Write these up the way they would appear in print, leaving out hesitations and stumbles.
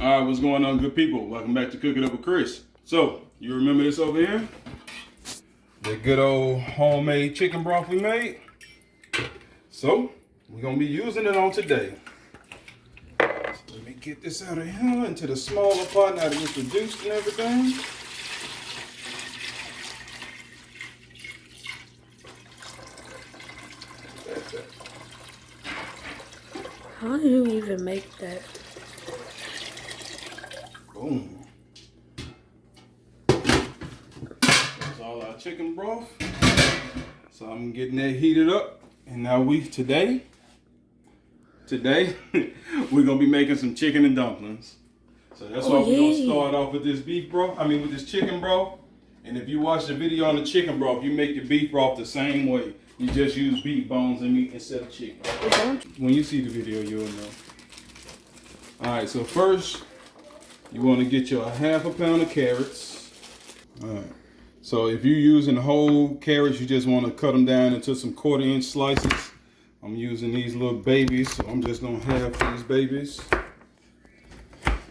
Alright, what's going on, good people? Welcome back to Cook It Up with Chris. So, you remember this over here? The good old homemade chicken broth we made. So, we're going to be using it on today. So let me get this out of here into the smaller pot now that it's reduced and everything. How do you even make that? Boom. That's all our chicken broth. So I'm getting that heated up. And now today, we're gonna be making some chicken and dumplings. So that's why we're gonna start off with this with this chicken broth. And if you watch the video on the chicken broth, you make your beef broth the same way. You just use beef bones and meat instead of chicken. When you see the video, you'll know. Alright, so first, you want to get your half a pound of carrots. Alright, so if you're using whole carrots, you just want to cut them down into some 1/4-inch slices. I'm using these little babies, so I'm just going to half these babies.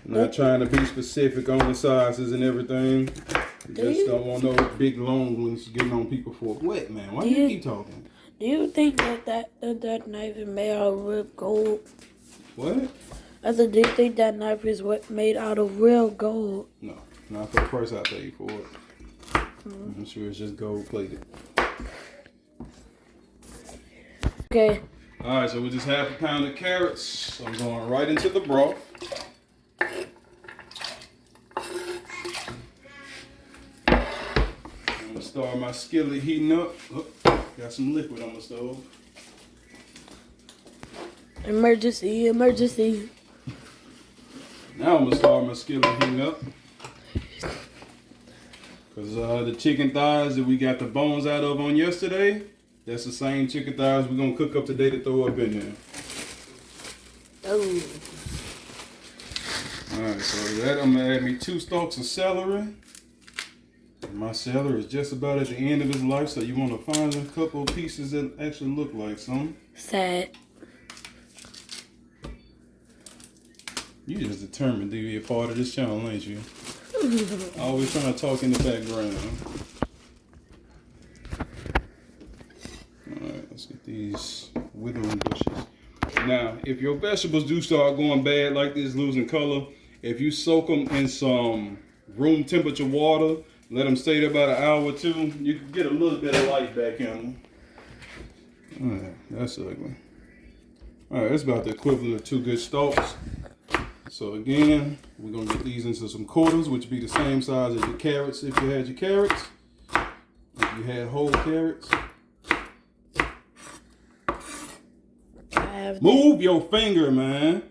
Not trying to be specific on the sizes and everything. Just don't want no big long ones getting on people for what, man? Why do you keep talking? Do you think that knife is made out of real gold? What? I said, do you think that knife is made out of real gold? No, not for the price I paid for it. I'm sure it's just gold plated. Okay. All right, so with just half a pound of carrots, I'm going right into the broth. I'm gonna start my skillet heating up. Oh, got some liquid on the stove. Emergency, emergency. Now I'm gonna start my skillet heating up. Cause the chicken thighs that we got the bones out of on yesterday, that's the same chicken thighs we're gonna cook up today to throw up in there. Oh. Alright, so that I'm gonna add me 2 stalks of celery. My celery is just about at the end of its life, so you want to find a couple of pieces that actually look like some. Sad. You just determined to be a part of this channel, ain't you? Always trying to talk in the background. Alright, let's get these withering bushes. Now, if your vegetables do start going bad like this, losing color, if you soak them in some room temperature water, let them stay there about an hour or 2, you can get a little bit of life back in them. Alright, that's ugly. Alright, that's about the equivalent of 2 good stalks. So again, we're going to get these into some quarters, which be the same size as your carrots if you had your carrots. If you had whole carrots. Move your finger, man.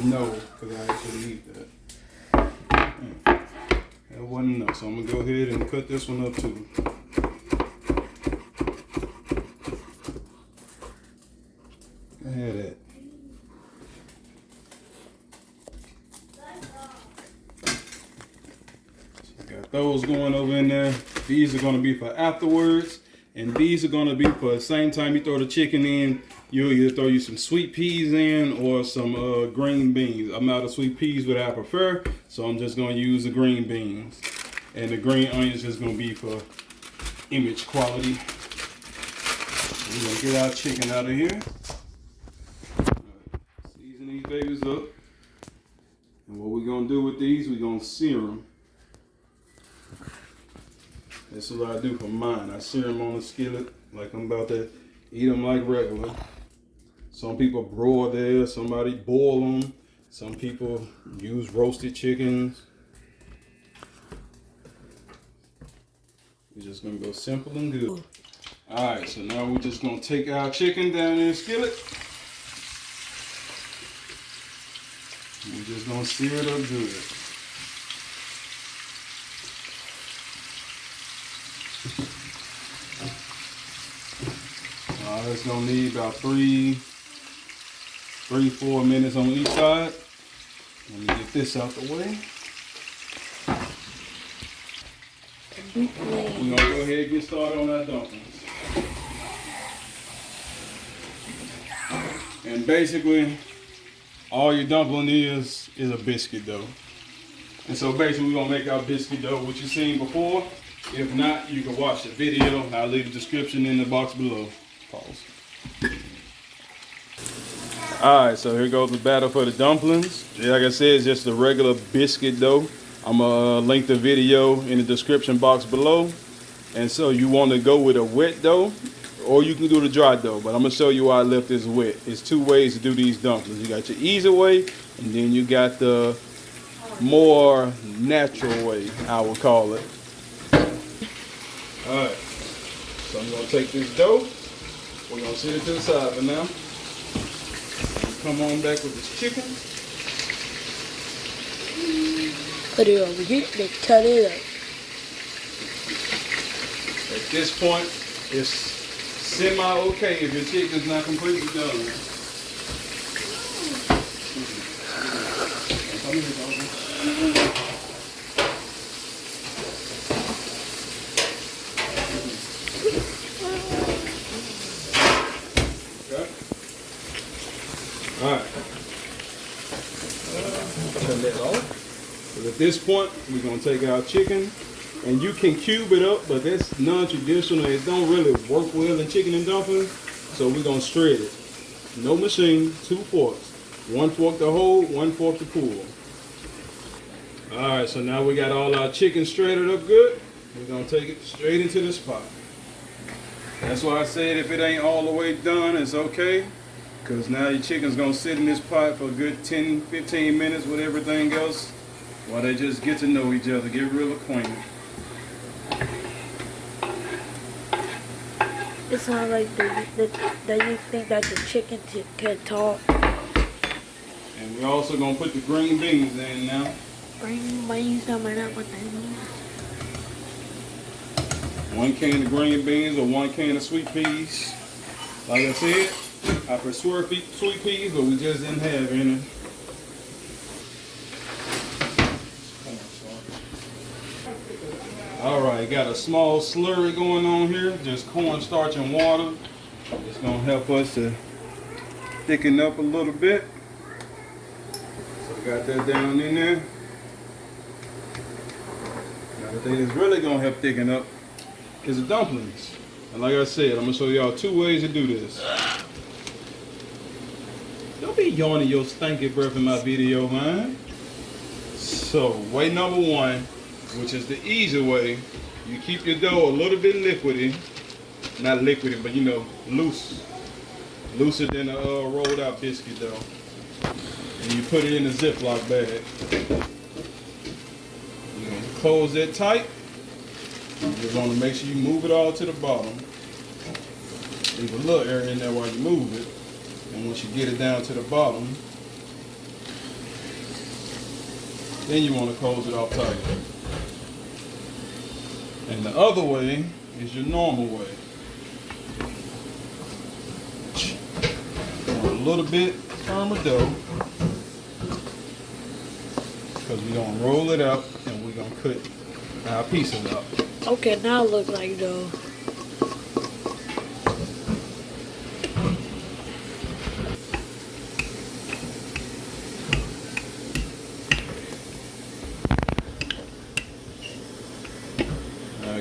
No, because I actually need that. That wasn't enough, so I'm going to go ahead and cut this one up too. Go ahead. So got those going over in there. These are going to be for afterwards. And these are going to be for the same time you throw the chicken in. You'll either throw you some sweet peas in or some green beans. I'm out of sweet peas, but I prefer, so I'm just going to use the green beans. And the green onions is going to be for image quality. We're going to get our chicken out of here. Season these babies up. And what we're going to do with these, we're going to sear them. That's what I do for mine. I sear them on the skillet like I'm about to eat them like regular. Some people broil theirs, somebody boil them. Some people use roasted chickens. We're just gonna go simple and good. All right, so now we're just gonna take our chicken down in the skillet. We're just gonna sear it up good. It's gonna need about 3-4 minutes on each side. Let me get this out the way. We're gonna go ahead and get started on our dumplings. And basically, all your dumpling is a biscuit dough. And so basically we're gonna make our biscuit dough, which you've seen before. If not, you can watch the video. I'll leave the description in the box below. Pause. Alright, so here goes the batter for the dumplings. Like I said, it's just a regular biscuit dough. I'm gonna link the video in the description box below. And so you want to go with a wet dough, or you can do the dry dough, but I'm gonna show you why I left this wet. It's two ways to do these dumplings. You got your easy way, and then you got the more natural way, I would call it. Alright, so I'm gonna take this dough, we're gonna set it to the side for now. Come on back with this chicken. Put it over here, then cut it up. At this point, it's semi-okay if your chicken's not completely done. Okay. All right. Turn that off. So at this point, we're gonna take our chicken. And you can cube it up, but that's non-traditional. It don't really work well in chicken and dumplings. So we're gonna shred it. No machine, 2 forks. 1 fork to hold, 1 fork to pull. Alright, so now we got all our chicken shredded up good. We're gonna take it straight into this pot. That's why I said if it ain't all the way done, it's okay. Because now your chicken's gonna sit in this pot for a good 10-15 minutes with everything else while they just get to know each other, get real acquainted. It's not like that you think that the chicken can talk. And we're also gonna put the green beans in now. Green beans, I might not put that in. 1 can of green beans or 1 can of sweet peas. Like I said, I prefer sweet peas, but we just didn't have any. Alright, got a small slurry going on here, just cornstarch and water. It's gonna help us to thicken up a little bit. So we got that down in there. Now the thing that's really gonna help thicken up is the dumplings. And like I said, I'm gonna show y'all 2 ways to do this. Don't be yawning your stinky breath in my video, man. So, way number 1, which is the easy way, you keep your dough a little bit liquidy. Not liquidy, but you know, loose. Looser than a rolled out biscuit dough. And you put it in a Ziploc bag. You're gonna close that tight. You're gonna make sure you move it all to the bottom. Leave a little area in there while you move it. And once you get it down to the bottom, then you want to close it off tight. And the other way is your normal way. A little bit firmer dough, because we're going to roll it out and we're going to cut our pieces up. Okay, now it looks like dough.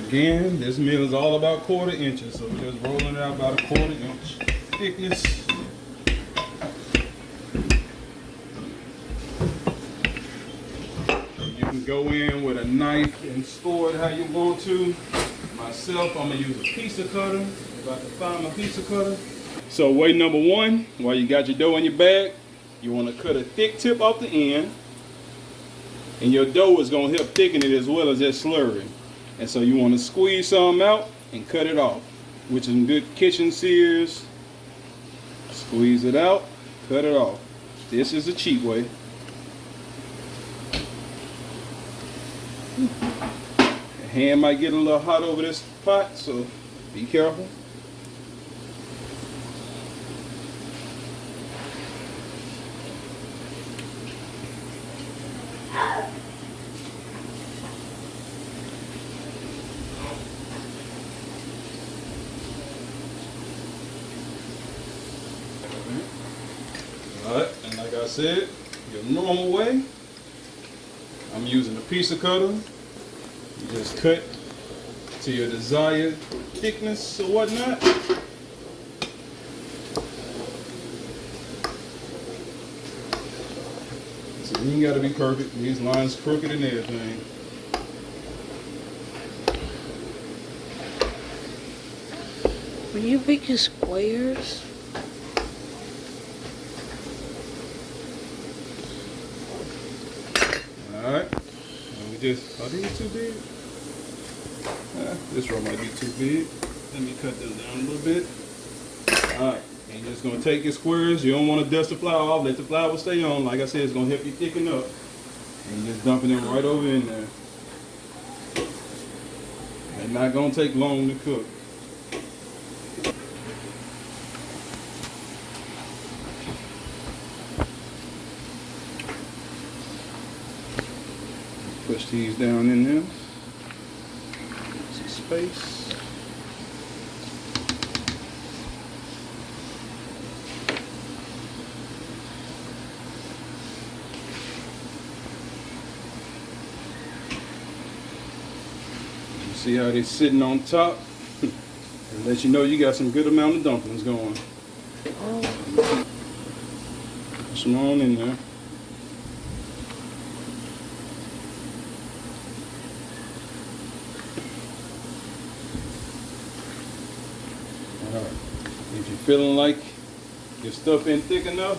Again, this meal is all about 1/4 inches, so we're just rolling it out about a 1/4 inch thickness. You can go in with a knife and score it how you want to. Myself, I'm gonna use a pizza cutter. If I can find my pizza cutter. So way number 1, while you got your dough in your bag, you want to cut a thick tip off the end, and your dough is gonna help thicken it as well as that slurry. And so you want to squeeze some out and cut it off, which is some good kitchen scissors. Squeeze it out, cut it off. This is a cheap way. The hand might get a little hot over this pot, so be careful. Alright, and like I said, your normal way, I'm using a pizza cutter. You just cut to your desired thickness or whatnot. So you ain't gotta be perfect. These lines crooked and everything. When you make your squares, Alright. And we just, are these too big? This row might be too big. Let me cut them down a little bit. Alright. And you're just gonna take your squares. You don't want to dust the flour off. Let the flour stay on. Like I said, it's gonna help you thicken up. And just dumping them right over in there. They're not gonna take long to cook. Push these down in there. Some space. You see how they're sitting on top? And let you know you got some good amount of dumplings going. Push them on in there. Alright, if you're feeling like your stuff ain't thick enough,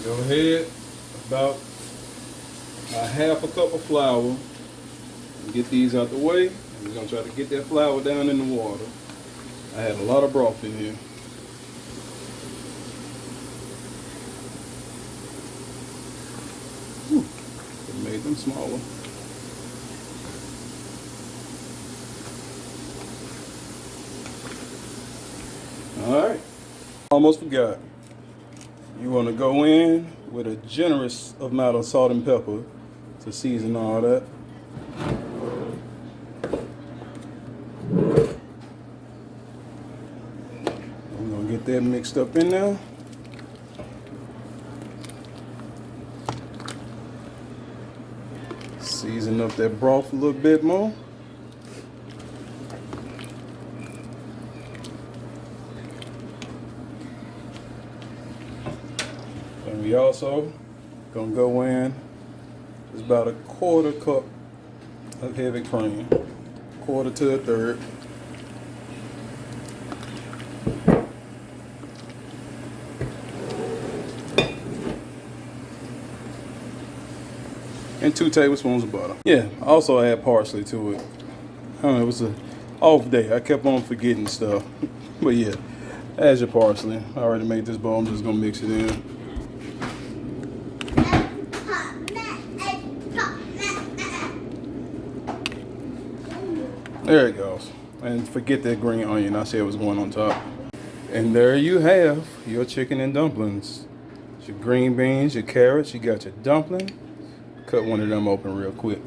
go ahead, about a half a cup of flour, and get these out the way. And we're gonna try to get that flour down in the water. I had a lot of broth in here. It made them smaller. Alright, almost forgot. You want to go in with a generous amount of salt and pepper to season all that. I'm going to get that mixed up in there. Season up that broth a little bit more. And we also gonna go in, it's about a quarter cup of heavy cream, quarter to a third. And 2 tablespoons of butter. Yeah, also add parsley to it. I don't know, it was an off day. I kept on forgetting stuff. But yeah, add your parsley. I already made this bowl, I'm just gonna mix it in. There it goes. And forget that green onion, I said was going on top. And there you have your chicken and dumplings. Your green beans, your carrots, you got your dumpling. Cut one of them open real quick.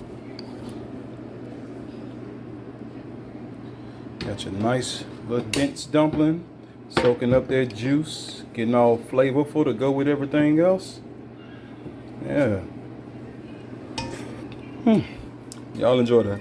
Got your nice little dense dumpling, soaking up that juice, getting all flavorful to go with everything else. Yeah. Y'all enjoy that.